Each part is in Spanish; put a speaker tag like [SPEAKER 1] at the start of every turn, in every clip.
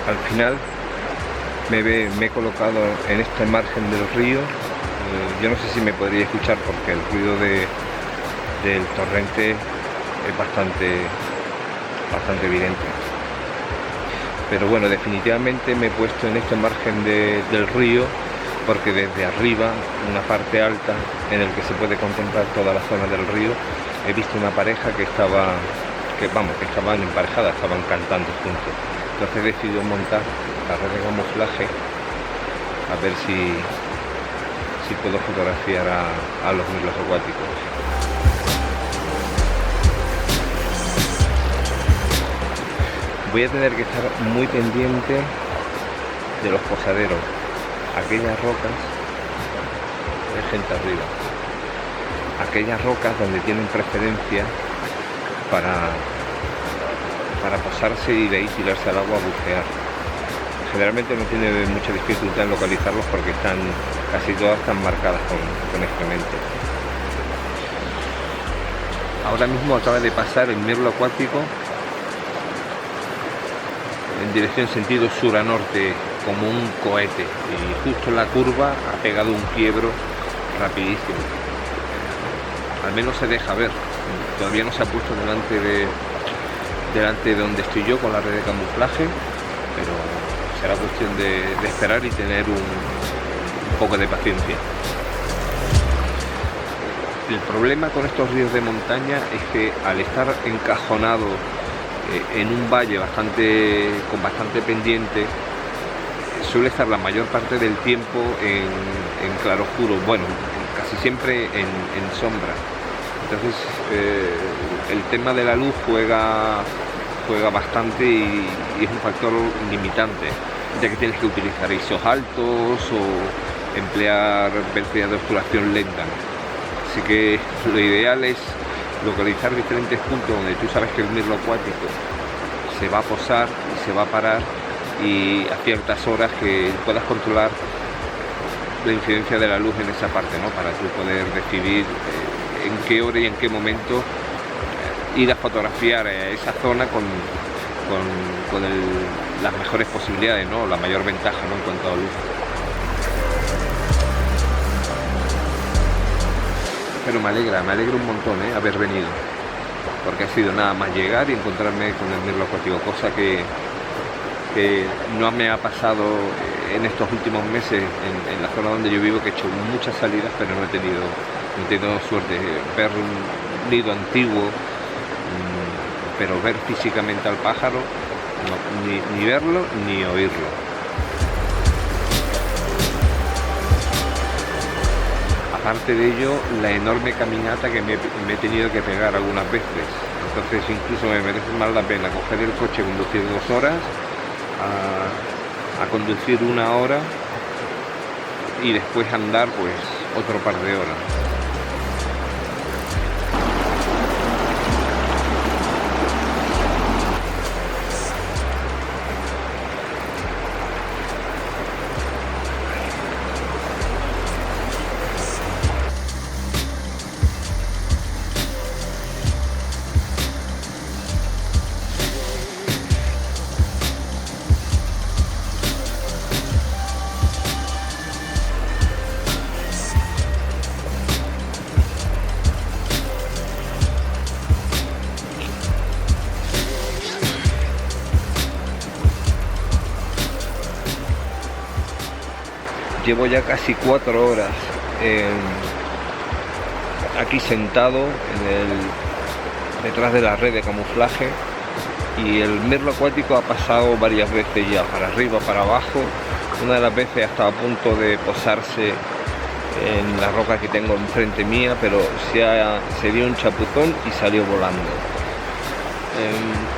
[SPEAKER 1] Al final me he colocado en este margen del río. Yo no sé si me podría escuchar porque el ruido del torrente es bastante evidente. Pero bueno, definitivamente me he puesto en este margen del río porque desde arriba, una parte alta en el que se puede contemplar toda la zona del río, he visto una pareja que estaban emparejadas, estaban cantando juntos. Entonces he decidido montar la red de camuflaje a ver si puedo fotografiar a los mirlos acuáticos. Voy a tener que estar muy pendiente de los posaderos. Aquellas rocas, hay gente arriba, aquellas rocas donde tienen preferencia para posarse y de ahí tirarse al agua a bucear. Generalmente no tiene mucha dificultad en localizarlos porque casi todas están marcadas con excremento. Ahora mismo acaba de pasar el mirlo acuático en dirección sentido sur a norte como un cohete y justo en la curva ha pegado un quiebro rapidísimo. Al menos se deja ver, todavía no se ha puesto delante de donde estoy yo con la red de camuflaje, pero será cuestión de esperar y tener un poco de paciencia. El problema con estos ríos de montaña es que al estar encajonado en un valle con bastante pendiente, suele estar la mayor parte del tiempo en claroscuro, bueno, casi siempre en sombra. Entonces el tema de la luz juega bastante y es un factor limitante, ya que tienes que utilizar ISOs altos o emplear velocidad de obturación lenta. Así que lo ideal es localizar diferentes puntos donde tú sabes que el mirlo acuático se va a posar y se va a parar, y a ciertas horas que puedas controlar la incidencia de la luz en esa parte, ¿no? Para tú poder decidir en qué hora y en qué momento ir a fotografiar esa zona con las mejores posibilidades, ¿no? La mayor ventaja, ¿no? En cuanto a luz. Pero me alegra un montón haber venido, porque ha sido nada más llegar y encontrarme con el mirlo acuático, cosa que no me ha pasado en estos últimos meses en la zona donde yo vivo, que he hecho muchas salidas, pero no he tenido suerte de ver un nido antiguo, pero ver físicamente al pájaro, no, ni verlo ni oírlo. Aparte de ello, la enorme caminata que me he tenido que pegar algunas veces. Entonces incluso me merece más la pena coger el coche, conducir 2 horas, a conducir 1 hora y después andar pues otro par de horas. Llevo ya casi 4 horas aquí sentado detrás de la red de camuflaje, y el mirlo acuático ha pasado varias veces ya, para arriba, para abajo. Una de las veces hasta a punto de posarse en la roca que tengo enfrente mía, pero se dio un chapuzón y salió volando.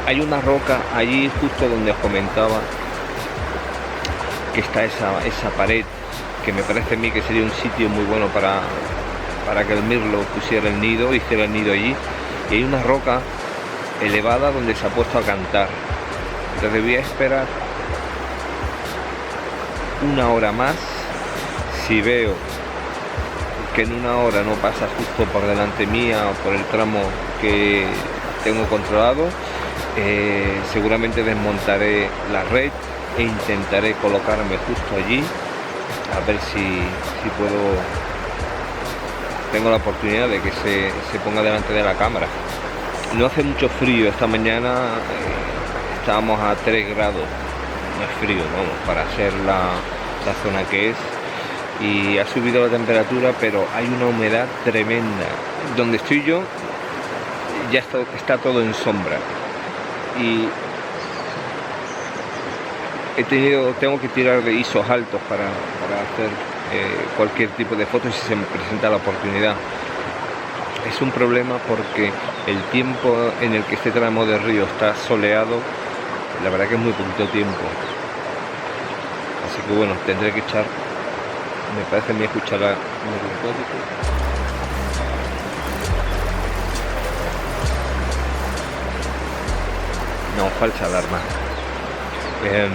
[SPEAKER 1] Hay una roca allí justo donde os comentaba que está esa pared, que me parece a mí que sería un sitio muy bueno para que el mirlo pusiera el nido, hiciera el nido allí. Y hay una roca elevada donde se ha puesto a cantar. Entonces voy a esperar 1 hora más. Si veo que en 1 hora no pasa justo por delante mía o por el tramo que tengo controlado, seguramente desmontaré la red, e intentaré colocarme justo allí, a ver si puedo, tengo la oportunidad de que se ponga delante de la cámara. No hace mucho frío, esta mañana estábamos a 3 grados, no es frío, vamos, para ser la zona que es, y ha subido la temperatura, pero hay una humedad tremenda. Donde estoy yo ya está todo en sombra, y tengo que tirar de ISOs altos para hacer cualquier tipo de foto si se me presenta la oportunidad. Es un problema porque el tiempo en el que este tramo de río está soleado, la verdad que es muy poquito tiempo. Así que bueno, tendré que echar, me parece a mí escuchar a no, falsa alarma. Me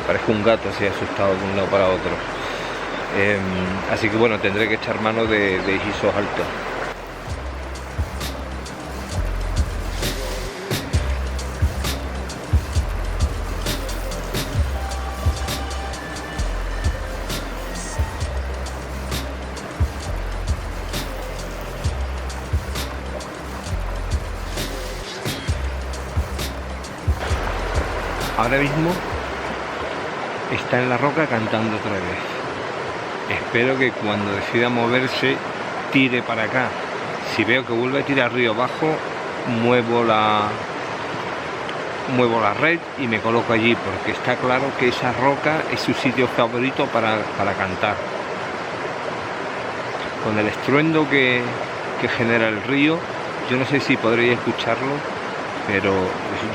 [SPEAKER 1] parece un gato así asustado de un lado para otro. Así que bueno, tendré que echar mano de ISOs altos. Ahora mismo está en la roca cantando otra vez. Espero que cuando decida moverse tire para acá. Si veo que vuelve a tirar río abajo, muevo la red y me coloco allí, porque está claro que esa roca es su sitio favorito para cantar. Con el estruendo que genera el río, yo no sé si podréis escucharlo, pero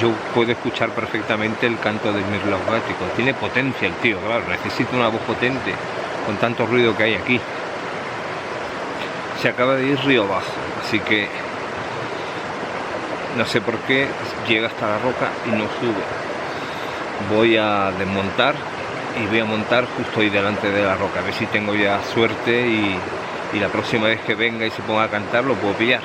[SPEAKER 1] yo puedo escuchar perfectamente el canto del mirlo acuático. Tiene potencia el tío, claro, necesita una voz potente con tanto ruido que hay aquí. Se acaba de ir río abajo, así que no sé por qué llega hasta la roca y no sube. Voy a desmontar y voy a montar justo ahí delante de la roca, a ver si tengo ya suerte y la próxima vez que venga y se ponga a cantar lo puedo pillar.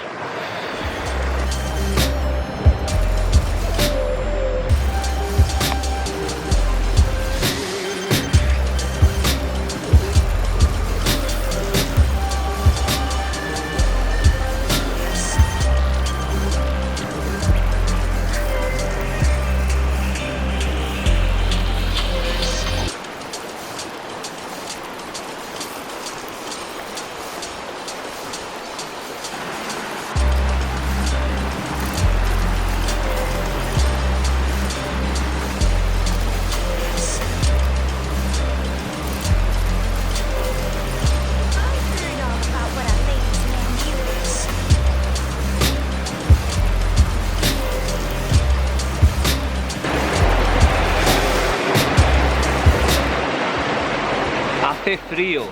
[SPEAKER 1] Hace frío,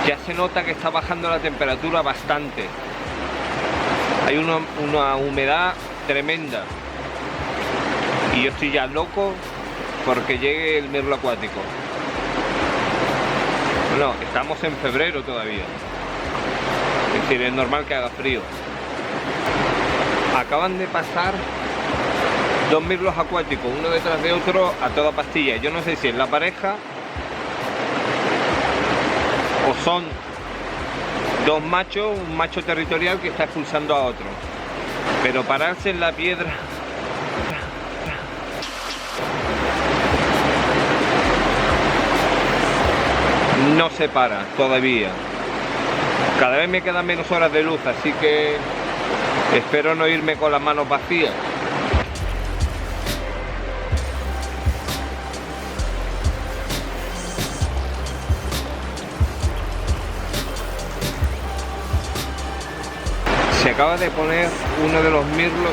[SPEAKER 1] ya se nota que está bajando la temperatura bastante, hay una humedad tremenda y yo estoy ya loco porque llegue el mirlo acuático. Bueno, estamos en febrero todavía, es decir, es normal que haga frío. Acaban de pasar 2 mirlos acuáticos, uno detrás de otro a toda pastilla. Yo no sé si es la pareja o son 2 machos, un macho territorial que está expulsando a otro. Pero pararse en la piedra no se para todavía. Cada vez me quedan menos horas de luz, así que espero no irme con las manos vacías. Se acaba de poner uno de los mirlos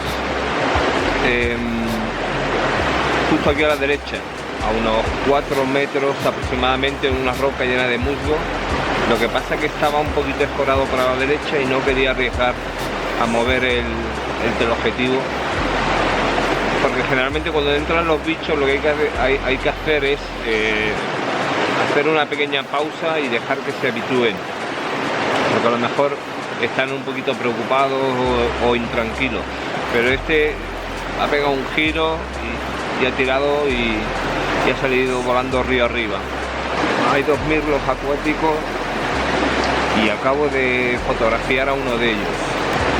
[SPEAKER 1] justo aquí a la derecha, a unos 4 metros aproximadamente, en una roca llena de musgo. Lo que pasa es que estaba un poquito escorado para la derecha y no quería arriesgar a mover el teleobjetivo, porque generalmente cuando entran los bichos lo que hay que hacer es hacer una pequeña pausa y dejar que se habitúen, porque a lo mejor están un poquito preocupados o intranquilos. pero este ha pegado un giro y ha tirado y ha salido volando río arriba. Hay dos mirlos acuáticos y acabo de fotografiar a uno de ellos.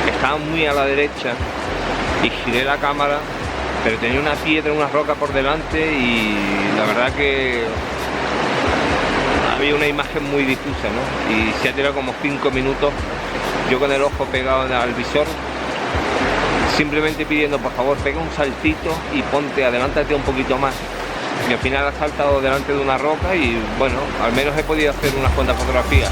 [SPEAKER 1] Estaba muy a la derecha y giré la cámara, pero tenía una piedra, una roca por delante y la verdad que había una imagen muy difusa, ¿no? Y se ha tirado como 5 minutos, yo con el ojo pegado al visor, simplemente pidiendo por favor pega un saltito y ponte, adelántate un poquito más. Y al final ha saltado delante de una roca y bueno, al menos he podido hacer unas cuantas fotografías.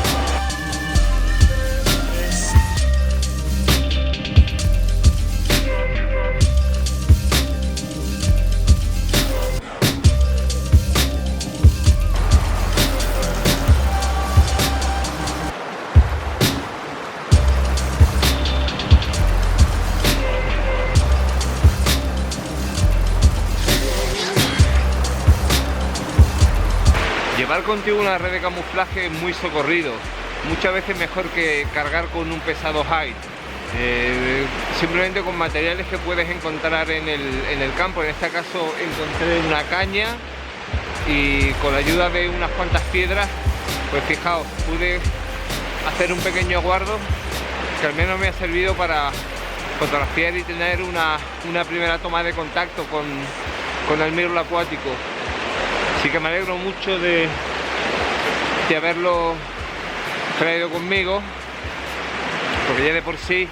[SPEAKER 1] Llevar contigo una red de camuflaje es muy socorrido, muchas veces mejor que cargar con un pesado hide. Simplemente con materiales que puedes encontrar en el campo. En este caso encontré una caña y con la ayuda de unas cuantas piedras, pues fijaos, pude hacer un pequeño guardo que al menos me ha servido para fotografiar y tener una primera toma de contacto con el mirlo acuático. Así que me alegro mucho de haberlo traído conmigo, porque ya de por sí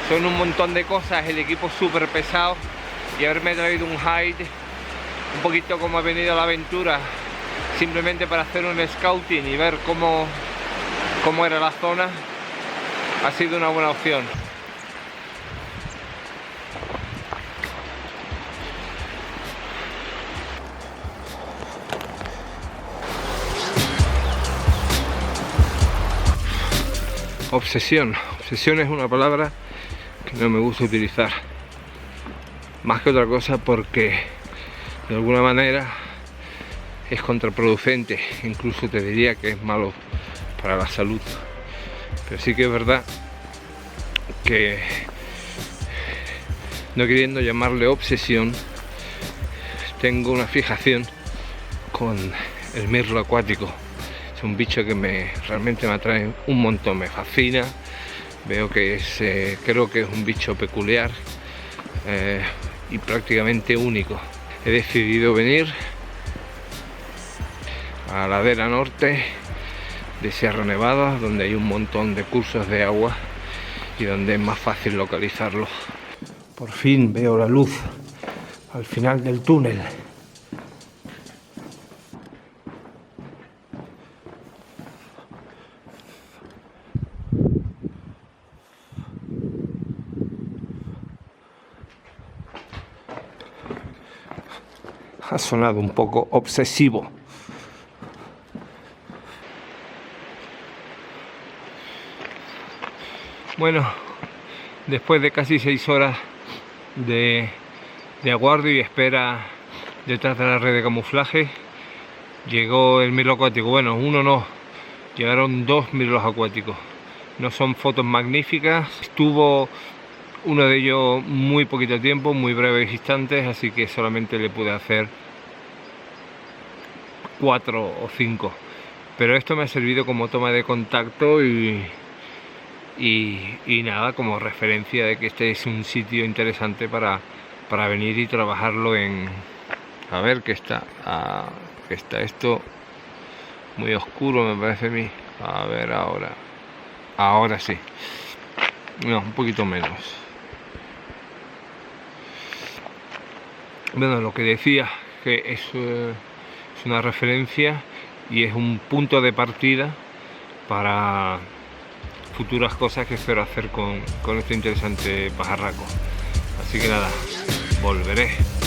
[SPEAKER 1] son un montón de cosas, el equipo súper pesado, y haberme traído un hide, un poquito como ha venido la aventura, simplemente para hacer un scouting y ver cómo era la zona, ha sido una buena opción. Obsesión es una palabra que no me gusta utilizar, más que otra cosa porque de alguna manera es contraproducente, incluso te diría que es malo para la salud. Pero sí que es verdad que, no queriendo llamarle obsesión, tengo una fijación con el mirlo acuático. Es un bicho que realmente me atrae un montón, me fascina. Veo que creo que es un bicho peculiar y prácticamente único. He decidido venir a la ladera norte de Sierra Nevada, donde hay un montón de cursos de agua y donde es más fácil localizarlo. Por fin veo la luz al final del túnel. Ha sonado un poco obsesivo. Bueno, después de casi 6 horas de aguardo y espera detrás de la red de camuflaje, llegó el mirlo acuático. Bueno, uno no, llegaron 2 mirlos acuáticos. No son fotos magníficas, estuvo uno de ellos muy poquito tiempo, muy breves instantes, así que solamente le pude hacer 4 o 5. Pero esto me ha servido como toma de contacto y nada, como referencia de que este es un sitio interesante para venir y trabajarlo en... A ver, que está esto muy oscuro, me parece a mí. A ver ahora sí. No, un poquito menos. Bueno, lo que decía, que es una referencia y es un punto de partida para futuras cosas que espero hacer con este interesante pajarraco. Así que nada, volveré.